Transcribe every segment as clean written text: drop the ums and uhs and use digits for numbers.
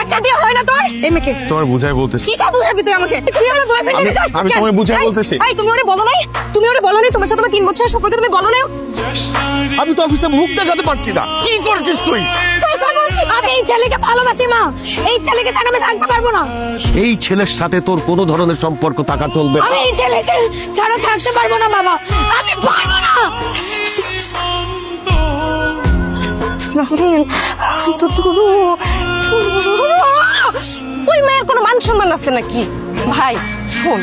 টাকা দিয়ে হয় না তোর এই মেয়েকে তোমার বুঝাই বলতেছি। কিসব বুঝাবি তুই আমাকে? তুই আমার বয়ফ্রেন্ড নিতে চাস? আমি তোমায় বুঝাই বলতেছি। এই তুমি ওরে বলো নাই? তুমি ওরে বলো নাই তোমার সাথে আমার 3 বছরের সম্পর্ক তুমি বলো নাই? আমি তো অফিসে মুখ দেখাতে পারছি না। কি করেছিস তুই? তাই তো বলছি আমি এই ছেলেকে ভালোবাসি মা। এই ছেলেকে ছাড়া আমি থাকতে পারবো না। এই ছেলের সাথে তোর কোনো ধরনের সম্পর্ক থাকা চলবে না। আমি এই ছেলেকে ছাড়া থাকতে পারবো না বাবা। আমি পারবো না। ওই মেয়ের কোনো মান সম্মান আছে নাকি? ভাই শোন,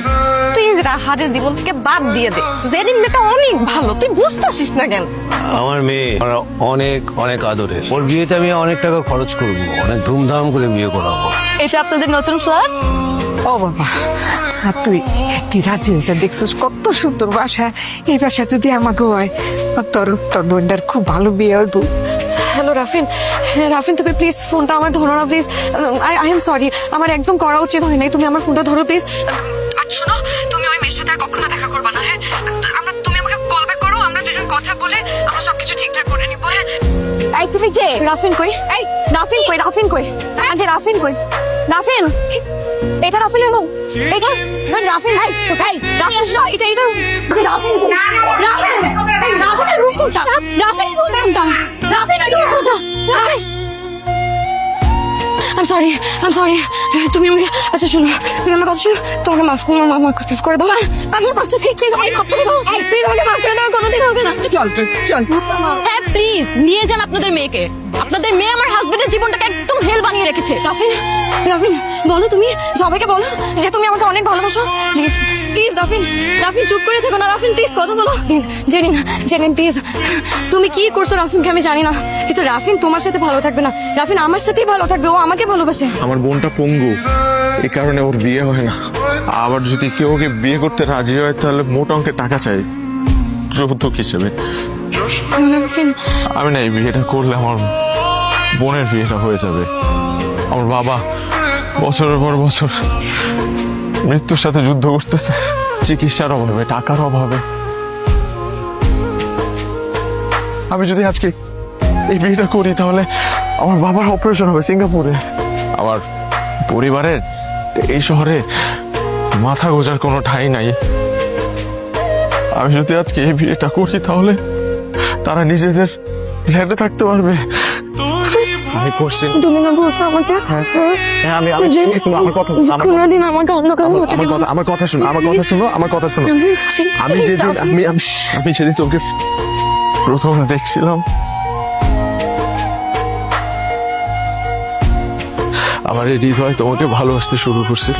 তুই রাহারের জীবন থেকে বাদ দিয়ে দে। জেরিন মেয়েটা অনেক ভালো, তুই বুঝতেছিস না কেন? আমার মেয়ে অনেক অনেক আদরের। ওর বিয়েতে আমি অনেক টাকা খরচ করবো, অনেক ধুমধাম করে বিয়ে করাবো। এটা আপনাদের নতুন ফ্ল্যাট? ও বাবা, আর তুই রাজি হয়েছে দেখছিস কত সুন্দর বাসা। এই বাসা যদি আমাকে হয় আর তোর বোনটার খুব ভালো বিয়ে হইব। হ্যালো রাফিন, রাফিন তুমি প্লিজ ফোনটা আমার ধরো না প্লিজ। আই এম সরি, আমার একদম করা উচিত হয় নাই। তুমি আমার ফোনটা ধরো প্লিজ। আর শোনো, তুমি ওই মেয়ের সাথে আর কখনো দেখা করবা না, হ্যাঁ? তুমি আমাকে কল ব্যাক করো, আমরা দুজন কথা বলে আমরা সবকিছু ঠিকঠাক করে নিবো, হ্যাঁ? এই তুমি কে? রাফিন কই? এই রাফিন কই? রাফিন কই? আরে রাফিন কই? রাফিন, এটা রাফিন এলো। এটা রাফিন ভাই, ভাই রাফিন শো, এটা রাফিন, রাফিন, এই রাফিনের রূপ কোনটা? রাফিন কোনটা? রাফিনের রূপ কোনটা? রাফিন, I'm sorry. তুমি আমাকে আচ্ছা শোনো, তুমি আমার কথা শোনো, তোমাকে মাফ করে দাও। আমার বাচ্চা ঠিক প্লিজ আমাকে মাফ করে দাও। প্লিজ আমাকে মাফ করে দাও, কোনোদিন হবে না। চল হ্যাঁ প্লিজ নিয়ে যান আপনাদের মেয়েকে। আপনাদের মেয়ে আমার হাজবেন্ডের জীবনটাকে একদম হেল বানিয়ে রেখেছে। রাফিন, রাফিন বলো, তুমি সবাইকে বলো যে তুমি আমাকে অনেক ভালোবাসো। প্লিজ প্লিজ রাফিন, রাফিন চুপ করে থেকো না। রাফিন প্লিজ কথা বলো। জেরিন প্লিজ, তুমি কি করছো রাফিনকে আমি জানি না, কিন্তু রাফিন তোমার সাথে ভালো থাকবে না। রাফিন আমার সাথেই ভালো থাকবে, ও আমাকে ভালোবাসে। আমার বোনটা পঙ্গু, এই কারণে ওর বিয়ে হয় না। আবার যদি কেউ ওকে বিয়ে করতে রাজি হয় তাহলে মোটা অঙ্কের টাকা চাই যৌতুক হিসেবে। রাফিন, আমি না এই বিয়েটা করলে আমার বোনের বিয়েটা হয়ে যাবে। আমার বাবা বছরের পর বছর মৃত্যুর সাথে যুদ্ধ করতেছে, চিকিৎসার অভাবে, টাকার অভাবে। আমি যদি আজকে এই বিয়েটা করি তাহলে আমার বাবার অপারেশন হবে সিঙ্গাপুরে। আমার পরিবারের এই শহরে মাথা গোজার কোনো ঠাঁই নাই। আমি যদি আজকে এই বিয়েটা করি তাহলে তারা নিজেদের ফ্ল্যাটে থাকতে পারবে। আমি করছি। তুমি না বলছো আমাকে হ্যাঁ, আমি আমার কথা কোনোদিন আমাকে অন্য কারো হতে দেবে না। আমার কথা শোনো। আমি যেদিন আমি সেদিন তোকে প্রথম দেখছিলাম, আমার এই হৃদয় তোমাকে ভালোবাসতে শুরু করছিল।